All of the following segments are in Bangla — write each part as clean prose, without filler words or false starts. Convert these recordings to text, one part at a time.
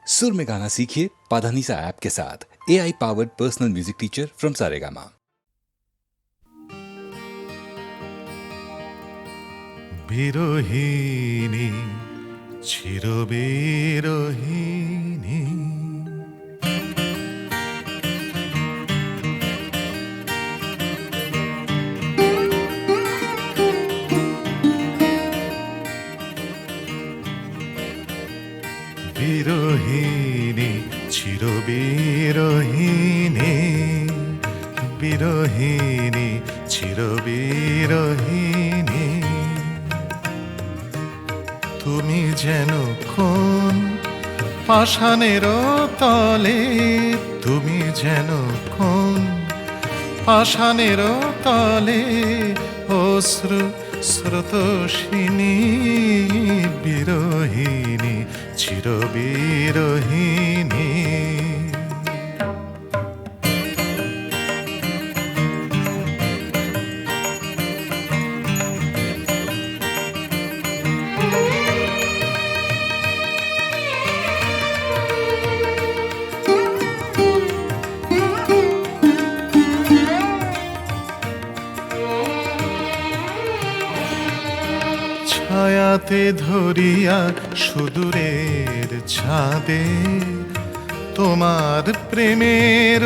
सुर में गाना सीखिए पाधानीसा ऐप के साथ। AI powered personal music teacher from Saregama. বিরহিণী চিরবিরহিণী বিরহিণী চিরবিরহিণী বিরহিণী চিরবিরহিণী তুমি যেন কোন পাষাণের তলে, তুমি যেন কোন পাষাণের তলে অশ্রু স্রোতস্বিনী বিরহিণী চিরবিরহিণী। ছায়াতে ধরিয়া সুদূরের ছাদে তোমার প্রেমের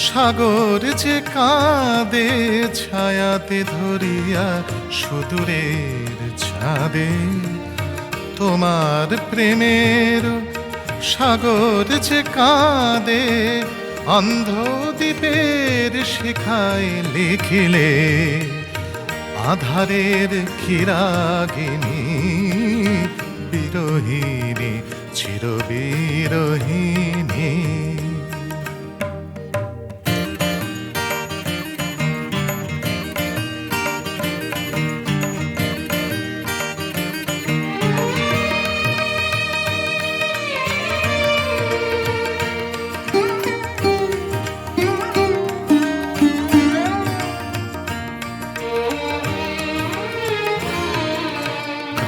সাগর যে কাঁদে, ছায়াতে ধরিয়া সুদূরের ছাদে তোমার প্রেমের সাগর যে কাঁদে, অন্ধদ্বীপের শিখায় লিখিলে আধারের ক্ষীরাগিনী বিরহিণী চিরবিরহিণী।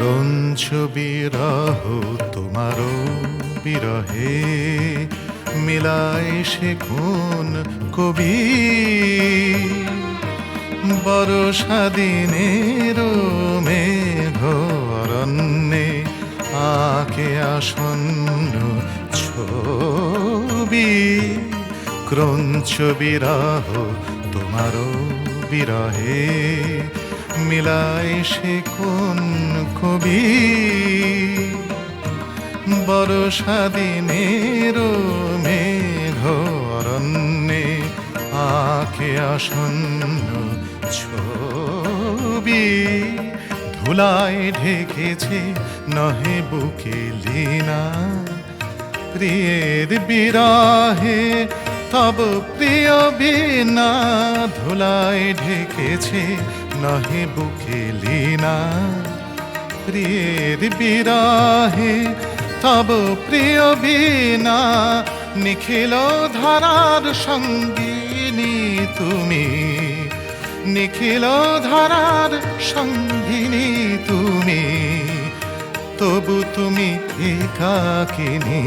ক্রঞ্চ বিরহ তোমারও বিরহে মিলায় সে কোন কবি, বর্ষা দিনের মেঘ অরণ্যে আঁকে আসন্ন ছবি। ক্রঞ্চ বিরহ তোমারও বিরহে মিলায় সে কোন কবি, বর্ষা দিনের মেঘ অরণ্যে আঁকে আসন্ন ছবি। ধুলায় ঢেকেছে নহে বুকে লীনা, প্রিয়ের বিরহে তব প্রিয় বিনা। ধুলায় ঢেকেছে নহে বুকে লীনা, প্রিয়ের বিরহে তব প্রিয় বিনা। নিখিল ধরার সঙ্গিনী তুমি, নিখিল ধরার সঙ্গিনী তুমি, তবু তুমি একাকিনী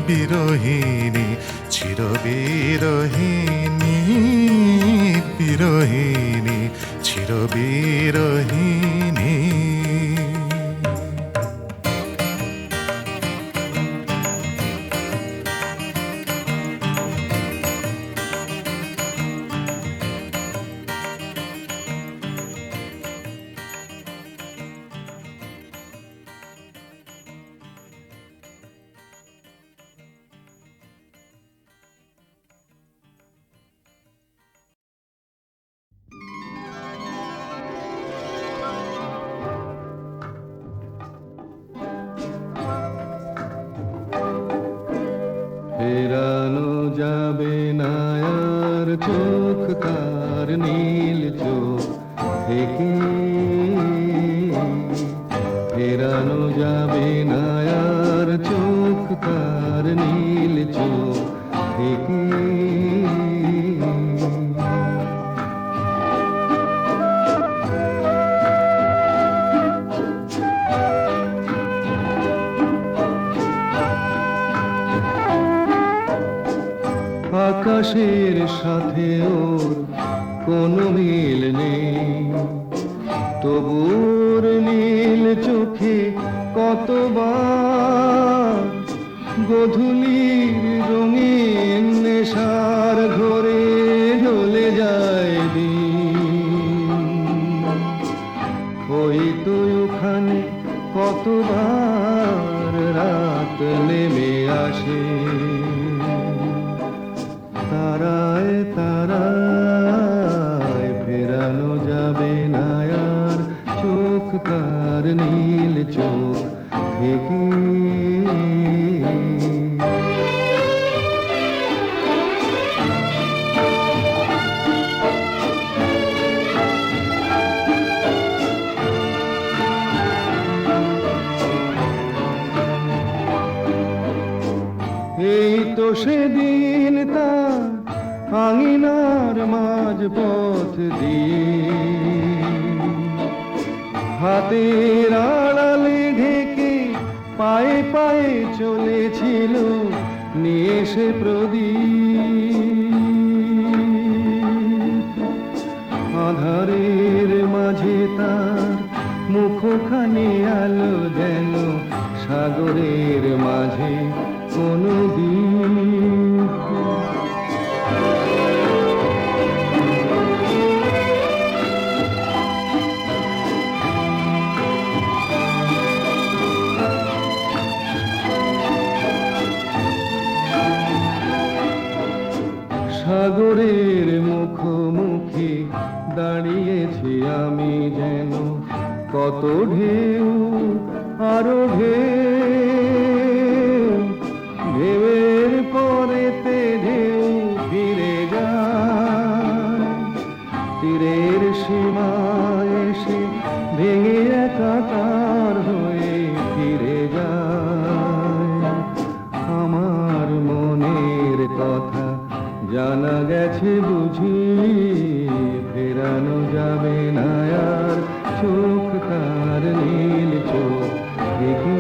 বিরহিণী চিরবিরহিণী বিরহিণী চিরবিরহিণী। ফেরানো যাবে না আর চোখ কার নীল চোখ থেকে, ফেরানো যাবে না আর চোখ কার নীল চোখ থেকে। আকাশের সাথে ওর কোনো মিল নেই, তবুর নীল চোখে কতবার গধূলির রঙিন নেশার ঘরে ঢলে যায় দিন। ওই তো ওখানে কতবার রাত নেমে আসে, তারায় তারায় ফেরানো যাবে না আর চোখ তার নীল চোখ থেকে। এই তো সেদিন তার আঙিনার মাঝ পথ দিয়ে হাতের আড়ালে ঢেকে পায়ে পায়ে চলেছিল নিয়ে সে প্রদীপ। আধারের মাঝে তার মুখখানি আলো যেন সাগরের মাঝে কোনো দ্বীপ। সাগরের মুখোমুখি দাঁড়িয়েছি আমি যেন, কত ঢেউ আরো ঢেউ, ঢেউয়ের পরেতে ঢেউ ফিরে যায়, তীরের সীমায় এসে ভেঙে একাকার হয়ে ফিরে যায়। আমার মনের কথা জানা গেছে বুঝি, ফেরানো যাবে না আর চোখ তার নীল চোখ থেকে।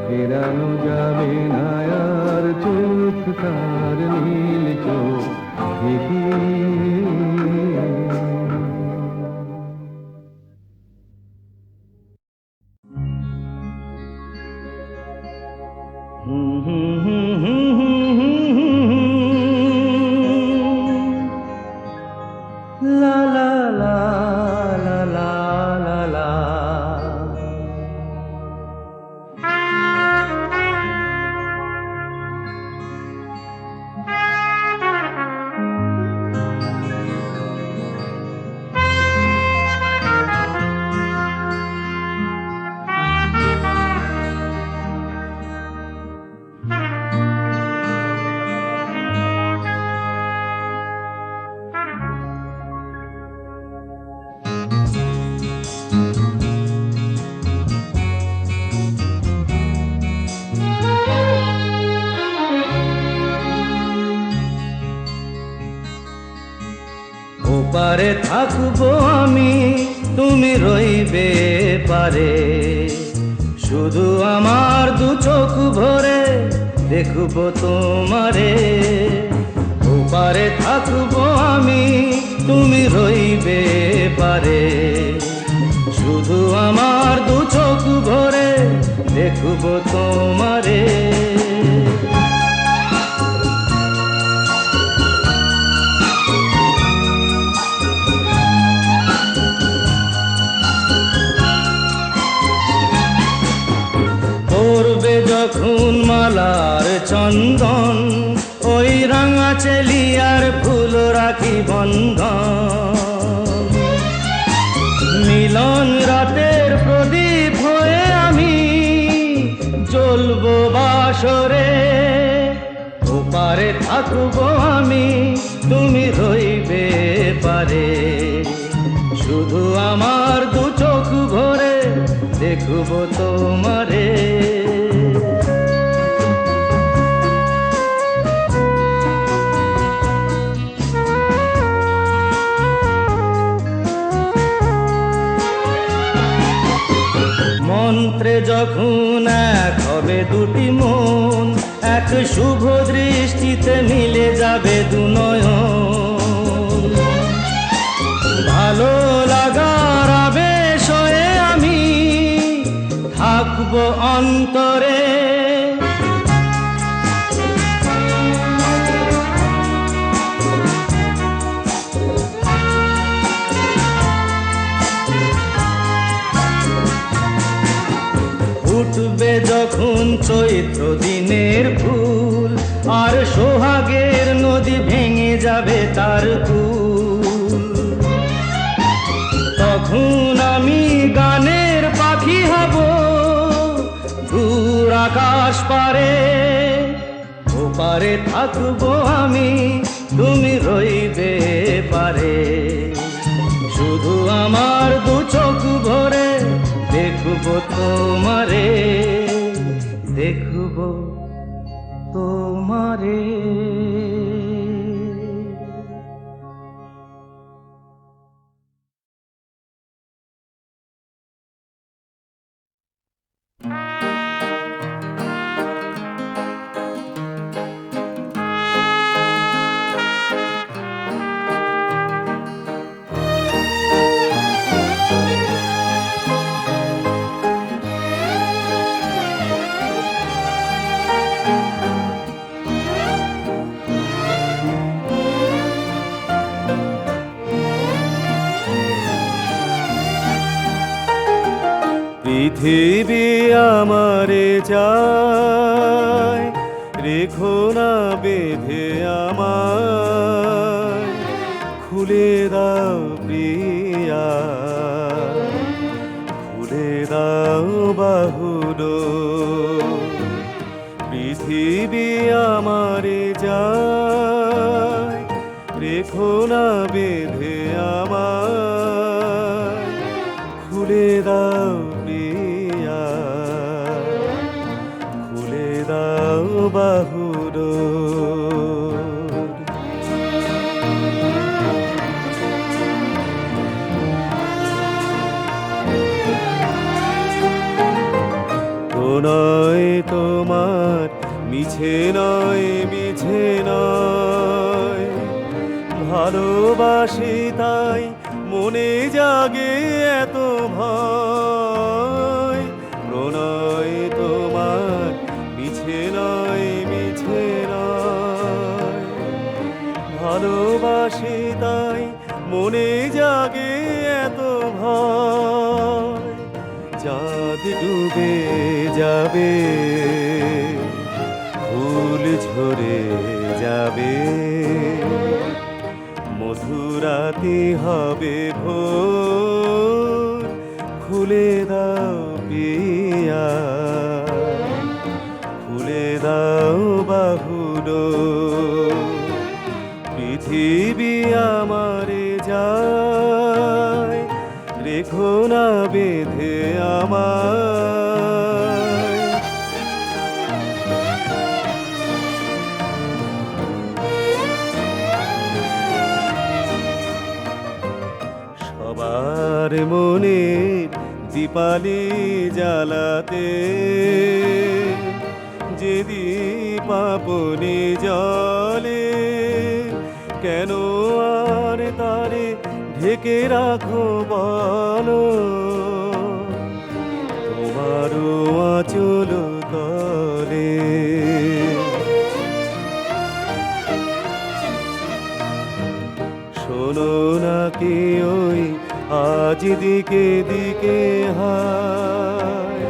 ফেরানো যাবে না আর চোখ তার নীল চোখ থেকে। La la la la la la la. ওপারে থাকবো আমি, তুমি রইবে পারে, শুধু আমার দু চোখ ভরে দেখবো তোমারে। ওপারে থাকবো আমি, তুমি রইবে পারে, শুধু আমার দু চোখ ভরে দেখবো তোমারে। যখন মালার চন্দন, ওই রাঙা চেলিয়ার ফুল রাখি বন্ধন, মিলন রাতের প্রদীপ হয়ে আমি জ্বলবো বাসরে। ওপারে থাকবো আমি, তুমি রইবে পারে, শুধু আমার দু চোখ ভরে দেখবো তোমারে। মন্ত্রে যখন এক হবে দুটি মন, এক শুভ দৃষ্টিতে মিলে যাবে দুনয়ন। ভালো লাগার আবেশ হয়ে আমি থাকবো অন্তরে। উঠবে যখন চৈত্র দিনের ফুল, আর সোহাগের নদী ভেঙে যাবে তার কুল, তখন আমি গানের পাখি হব দূর আকাশ পারে। ওপারে থাকবো আমি, তুমি রইবে পারে। শুধু আমার দু চোখ ভরে দেখবো তোমারে, দেখবো তোমারে। পৃথিবী আমারে চায়, রেখো না বেঁধে আমায়, খুলে দাও প্রিয়া, খুলে দাও বাহুলো। পৃথিবী আমারে চায়, রেখো না বেঁধে আমায়, খুলে দাও প্রিয়া, খুলে দাও বাহুলো। প্রণয় তোমার মিছে নয়, মিছে নয়, ভালোবাসি তাই মনে জাগে এত ভয়। প্রণয় তোমার মিছে নয়, মিছে নয়, ভালোবাসি তাই মনে জাগে এত ভয়। চাঁদ ডুবে যাবে, ফুল ঝরে যাবে, মধুরাতি হবে ভোর, খুলে দাও পিয়া, খুলে দাও বাহুলো। পৃথিবী আমারে যায়, রেখো না বেঁধে আমায়। সবার মনের দীপালি জ্বালাতে, যে দীপ আপনি জ্বলে, কেন আর তারে ঢেকে রাখো বলো, তোমারও আঁচল তলে। শোনো নাকি ওই আজ দিকে দিকে হায়,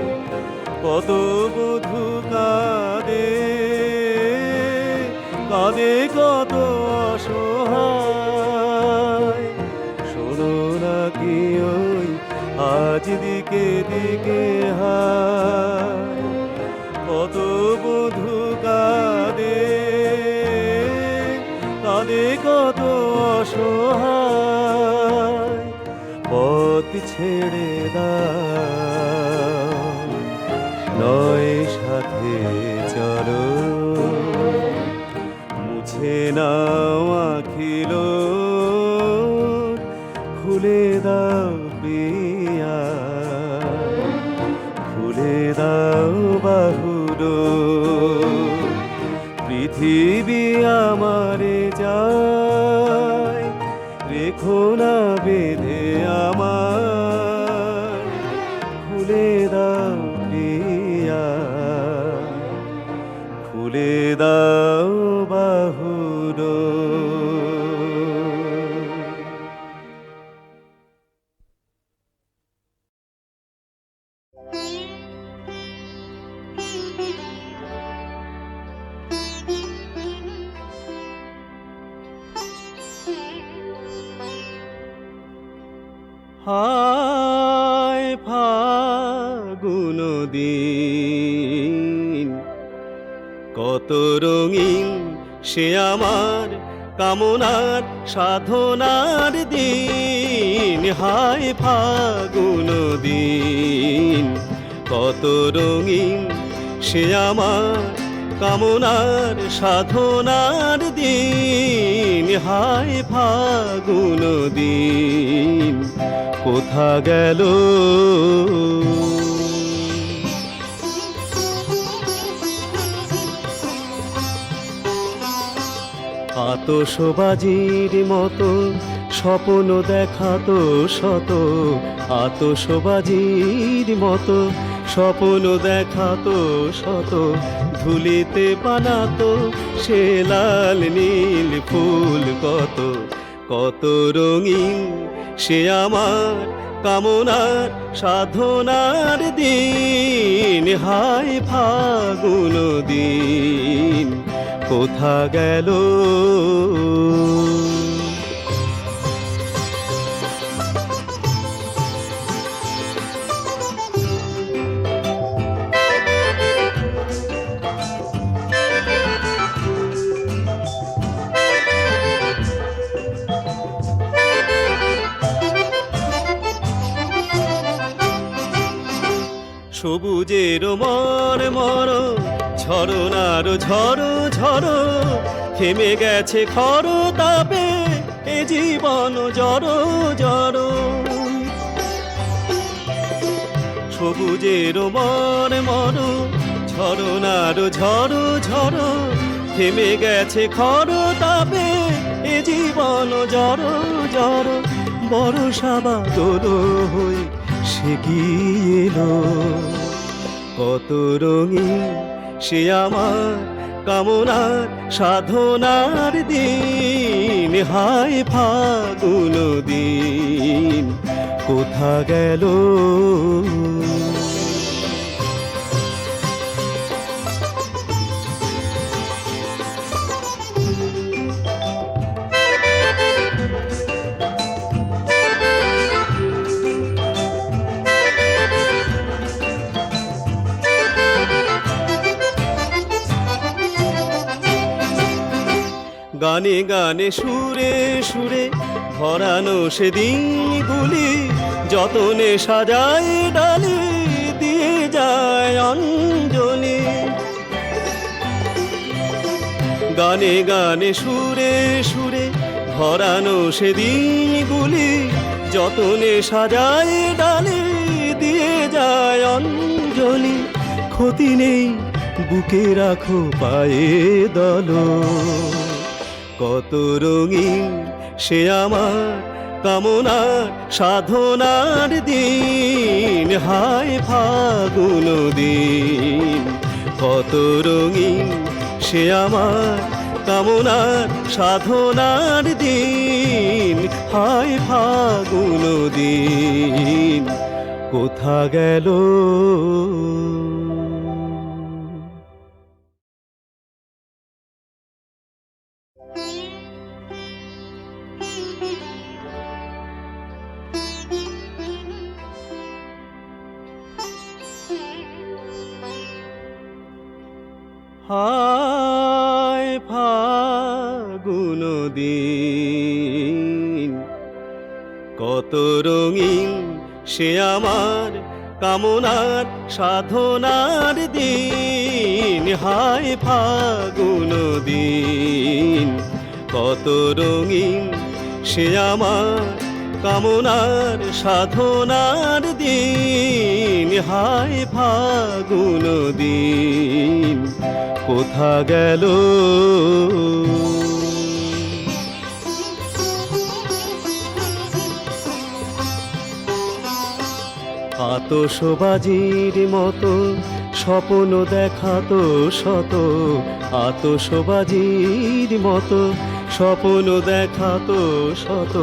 কত বধূ কাঁদে, কাঁদে কত অসহায়। শোনো নাকি ওই আজ দিকে দিকে হায়, কত বধূ কাঁদে, কাঁদে কত অসহায়। পথ ছেড়ে দাও, নয় সাথে চলো, মুছে নাও আখিল, খুলে দাও পিয়া, খুলে দাও বাহুর পৃথিবী আমারে যায়, রেখো না বেঁধে আমার, খুলে দাও প্রিয়া, খুলে দাও বাহুর। হায় ফাগুন দিন, কত রঙিন সে আমার কামনার সাধনার দিন। হায় ফাগুন দিন, কত রঙিন সে আমার কামনার সাধনার দিন। হায় ফাগুন দিন, কোথা গেল? আতশবাজির মতো স্বপ্ন দেখাতো শত, আতশবাজির মতো স্বপ্ন দেখাতো শত, ধুলিতে বানাতো সে লাল নীল ফুল কত। কত রঙিন সে আমার কামনার সাধনার দিন। হায় ফাগুন দিন, কোথা গেল? সবুজের মর মর ঝরনার ঝড়ো ঝড়ো, থেমে গেছে খর তাপে এ জীবন জড়ো জড়ো। সবুজের মর মর ঝরনার ঝড়ো ঝড়ো, থেমে গেছে খর তাপে এ জীবন জড়ো জড়ো। বরষা বাদল হই সে কি এলো, কত রঙিন সে আমার কামনার সাধনার দিন। হায় ফাগুন দিন, কোথা গেল? গানে গানে সুরে সুরে ভরানো সে দিনগুলি, যতনে সাজায় ডালি দিয়ে যায় অঞ্জলি। গানে গানে সুরে সুরে ভরানো সে দিনগুলি, যতনে সাজায় ডালি দিয়ে যায় অঞ্জলি। ক্ষতি নেই বুকে রাখো পায়ে দলো, কত রঙিন সে আমার কামনার সাধনার দিন। হায় ফাগুন দিন, কত রঙিন সে আমার কামনার সাধনার দিন। হায় ফাগুন দিন, কোথা গেল? হায় ফাগুন দিন, কত রঙিন সে আমার কামনার সাধনার দিন। হায় ফাগুন দিন, কত রঙিন সে আমার কামনার সাধনার দিন, হায় ফাগুন দিন কোথা গেল? আতশবাজির মতো স্বপ্ন দেখাতো শত, আতশবাজির মতো স্বপ্ন দেখাতো শত,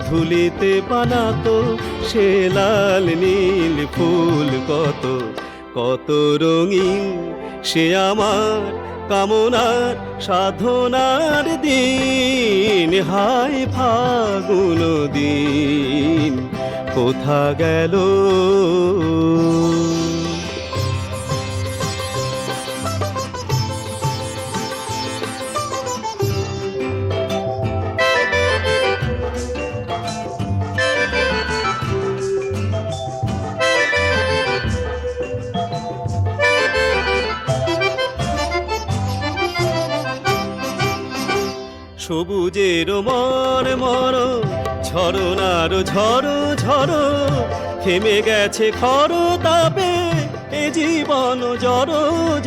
ধুলিতে বানাতো সে লাল নীল ফুল কত, কত রঙিন সে আমার কামনার সাধনার দিন, হায় ফাগুন দিন কোথা গেল? সবুজের মর মর ঝরনার ঝড় ঝড়, থেমে গেছে খর তাপে এ জীবন জড়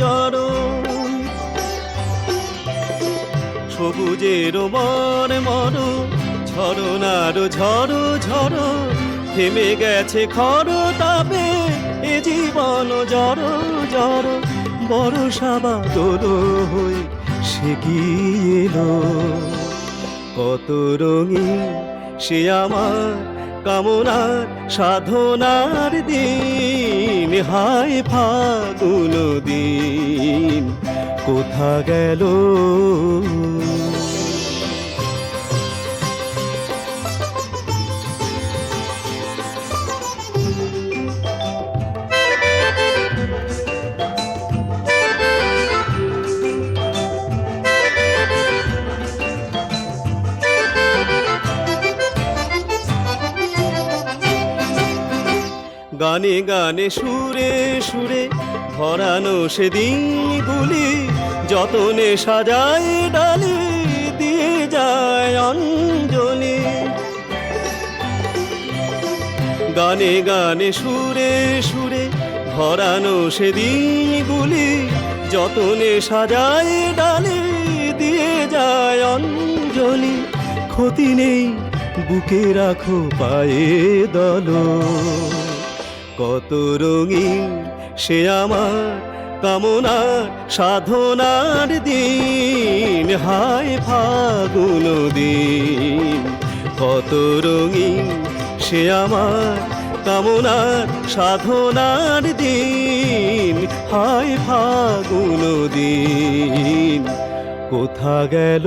জড়। সবুজের মর মর ঝরনার ঝড় ঝড়, থেমে গেছে খর তাপে এ জীবন জড় জড়। বরষা বাদল হয়ে সে কি এলো, কত রঙিন সে আমার কামনার সাধনার দিন, হায় ফাগুন দিন কোথা গেল? গানে গানে সুরে সুরে ভরানো সেদিনগুলি, যতনে সাজায় ডালি দিয়ে যায় অঞ্জলি। গানে গানে সুরে সুরে ভরানো সেদিনগুলি, যতনে সাজায় ডালি দিয়ে যায় অঞ্জলি। ক্ষতি নেই বুকে রাখো পায়ে দল, কত রঙিন সে আমার কামনার সাধনার দিন, হায় ফাগুন দিন কত রঙিন সে আমার কামনার সাধনার দিন, হায় ফাগুন দিন কোথা গেল?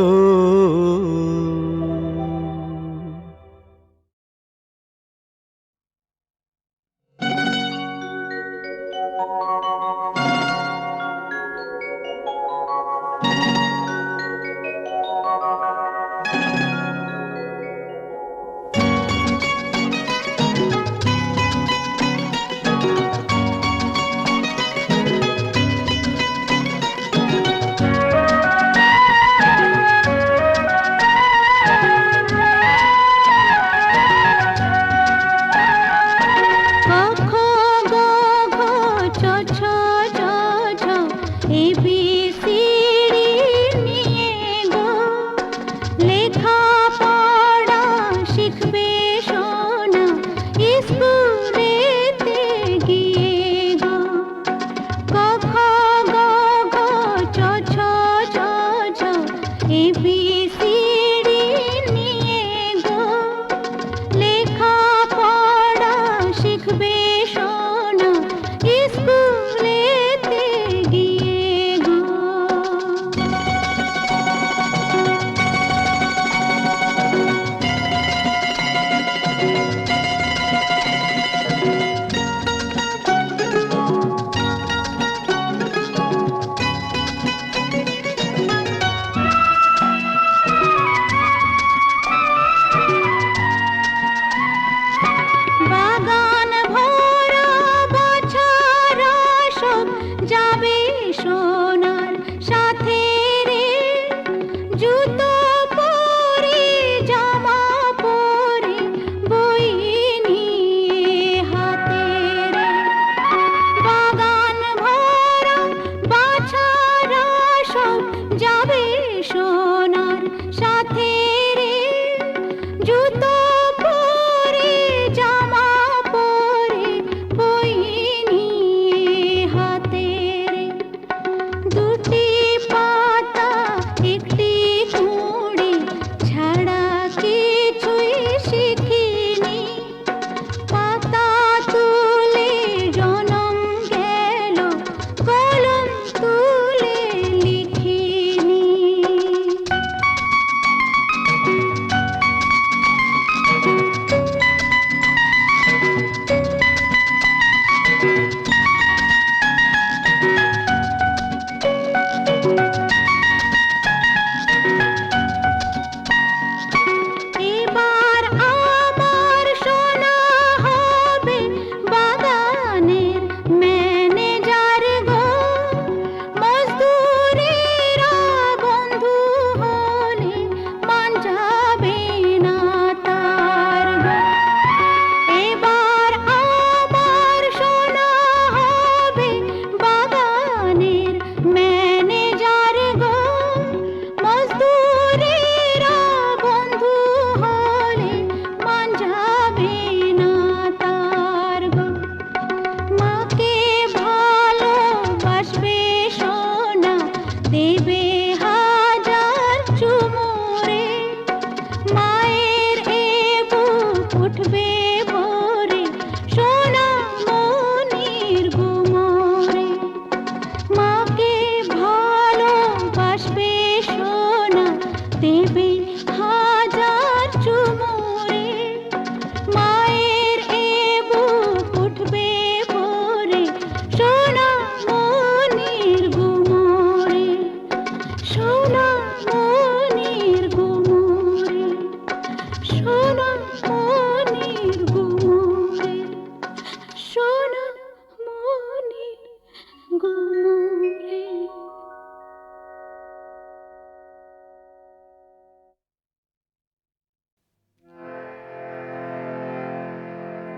শিখবে শোনা স্কুলেতে গিয়ে গো।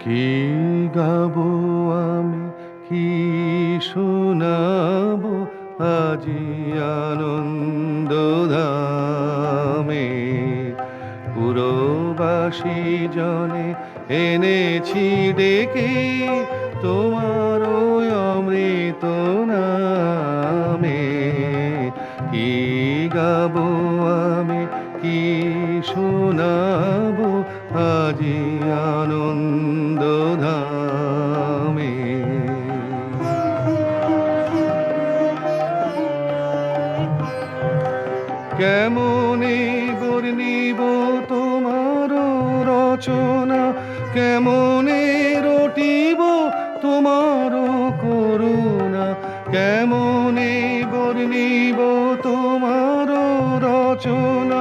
কি গাবো আমি, কি শোনাবো আজি আনন্দ ধামে। পুরবাসী জনে এনেছি ডেকে তোমার ওই অমৃত নামে। কি গাবো আমি, কি শোনাবো আজি আনন্দ ধামে। কেমনে বর্ণিব তোমার রচনা, কেমনে রটিব তোমার করুণা। কেমনে বর্ণিব তোমার রচনা,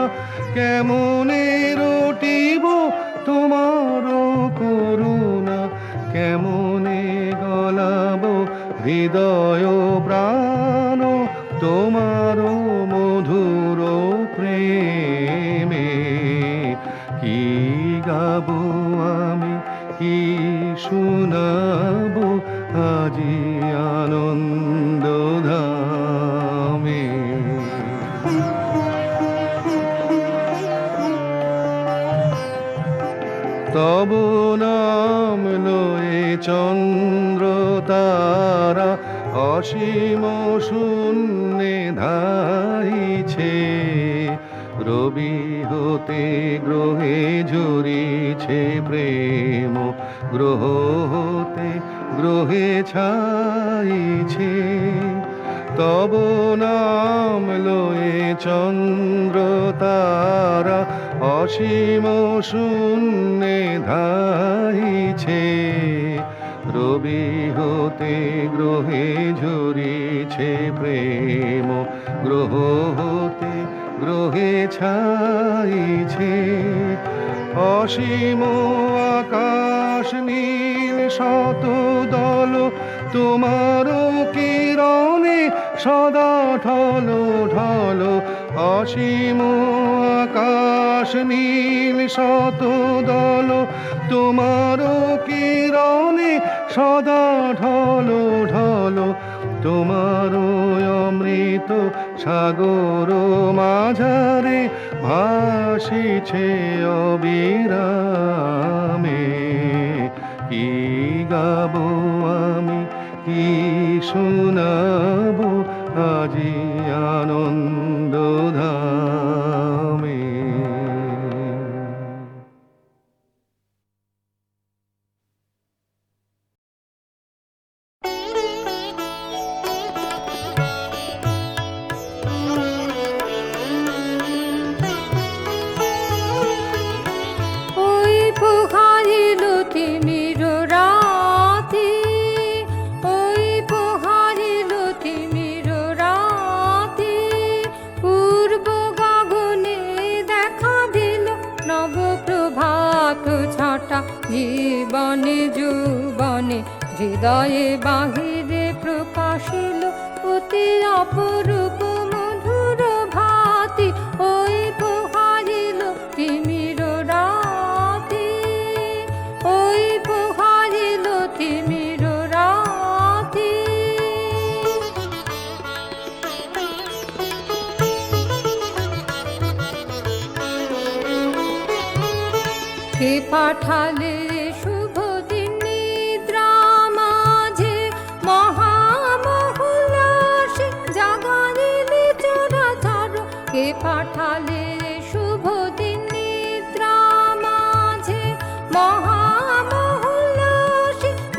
কেমনে রটিব তোমার করুণা। কেমনে গলাব হৃদয় প্রাণ তোমার মধুর প্রেমে। কি গাবো আমি, কি শোনাবো আজি আনন্দ ধামে। তব নাম লয়ে চন্দ্র তারা অসীম শূন্যে ধাইছে। রবি হতে গ্রহে ঝরিছে প্রেম, গ্রহ হতে গ্রহে ছাইছে। তব নাম লয়ে চন্দ্র তারা অসীম শূন্যে ধাইছে। রবি হতে গ্রহে ঝরিছে প্রেম, গ্রহ হতে গ্রহে ছাইছে। অসীম আকাশ নীল শত দল তোমার কিরণে সদা ঢল ঢল। অসীম আকাশ নীল শত দল তোমার কিরণে সদা ঢল ঢল। তোমার অমৃত সাগর মাঝারে ভাসিছে অবিরামে। কি গাবো আমি, কি শোনাবো আজি আনন্দ ধামে। জীবনে যৌবনে হৃদয়ে বাহিরে প্রকাশিল অতি অপরূপ মধুর ভাতি। ওই পোহারিল তিমির রাতি, ওই পোহারিল তিমির রাতি। কে পাঠালে শুভ দিন নিদ্রা মাঝে, মহামহুল্লাসে জাগাইলে চরাচর। কে পাঠালে শুভ দিন নিদ্রা মাঝে, মহামহুল্লাসে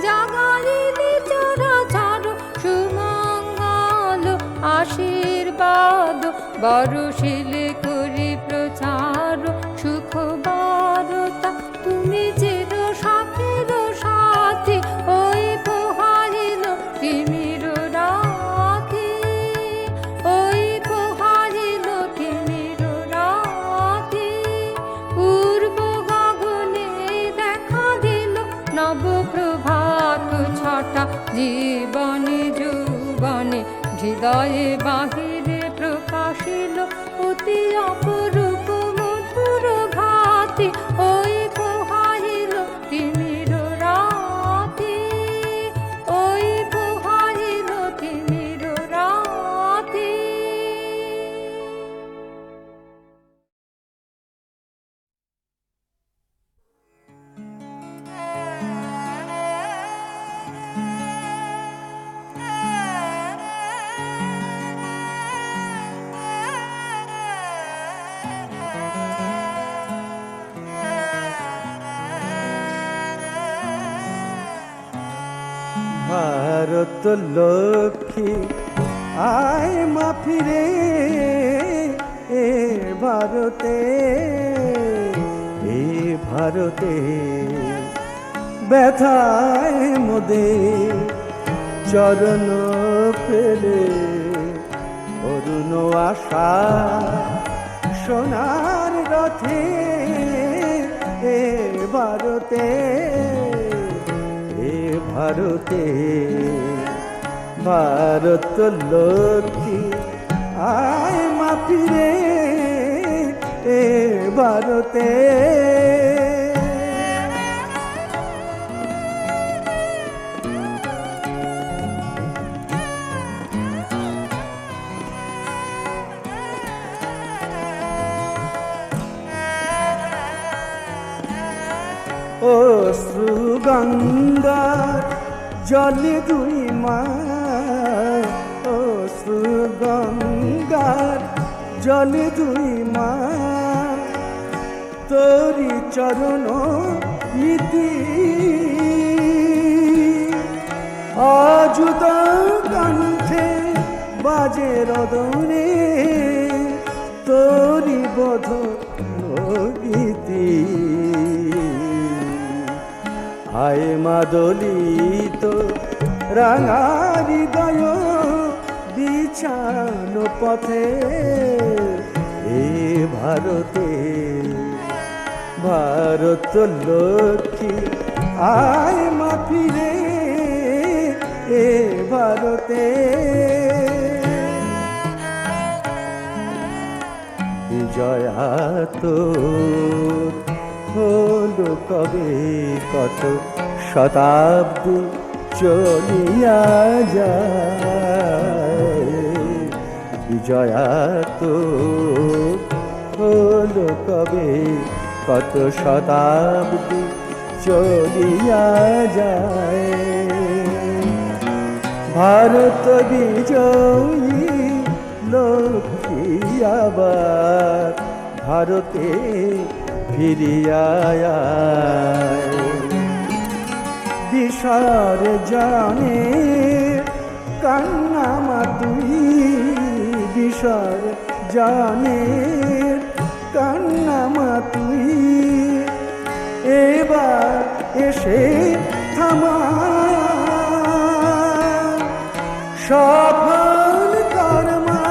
জাগাইলে চরাচর। সুমঙ্গল আশীর্বাদ বরষিলে করি প্রচার। সুখ বারতা তুমি চির সাথের সাথী, ওই পোহারিল তিমির রাতি, ওই পোহারিল তিমির রাতি। পূর্ব গগনে দেখা দিল নবপ্রভাত ছটা। জীবনে যৌবনে হৃদয়ে বাহিরে প্রকাশিল অতি অপরূপ মধুর ভাতি। ওই পোহারিল তিমির রাতি। ভারত লক্ষ্মী আয় মা ফিরে এ ভারতে, এ ভারতে ব্যথায় মোদের চরণ ফেলে অরুণ আশা সোনার রথে এ ভারতে, এ ভারতে ভারত লক্ষ্মী আয় মা ফিরে এ ভারতে। অশ্রু গঙ্গার জলে দুই মা, অশ্রু গঙ্গার জলে দুই মা, তোরি চরণ ইতি অযুত কণ্ঠে বাজে রদনে তোরি বোধ গীতি। আয় মা দলিত রাঙা হৃদয় বিছানো পথে এ ভারতে, ভারত লক্ষ্মী আয় মা ফিরে এ ভারতে। বিজয়া তো হলো কবে কত শতাব্দী চলিয়া যায়, বিজয়া তো হলো কবে কত শতাব্দী চলিয়া যায়। ভারত বিজয়ী লক্ষ্মী আবার ভারতে ফিরিয়া আয়। দিশার জানে কান্না মা তুই, দিশার জানে কান্না মা তুই, এবার এসে থামা সফল কর্মা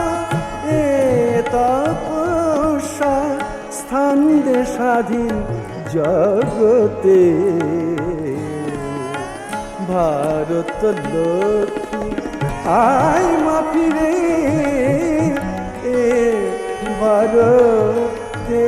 এ তপস্যা স্থান দে স্বাধীন জগতে। ভারত লক্ষ্মী আয় মা ফিরে এ ভারতে।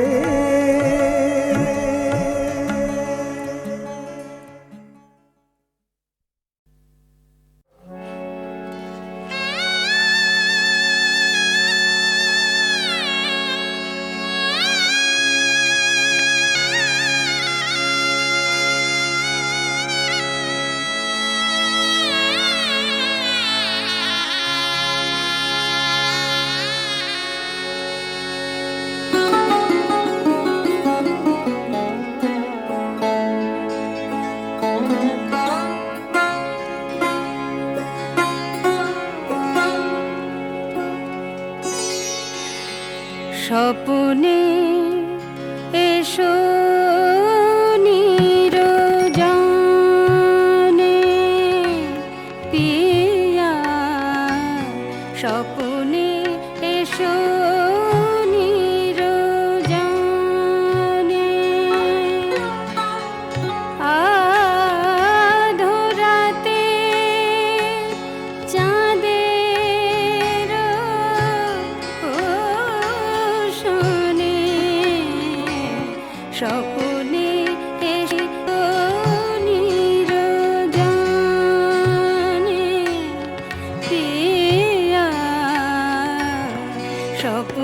স্বপনে এসো নিরজনে পিয়া, স্বপনে এসো নিরজনে আধরাতে চাঁদের শোনে, স্বপনে এসো নিরজনে পিয়া, স্বপনে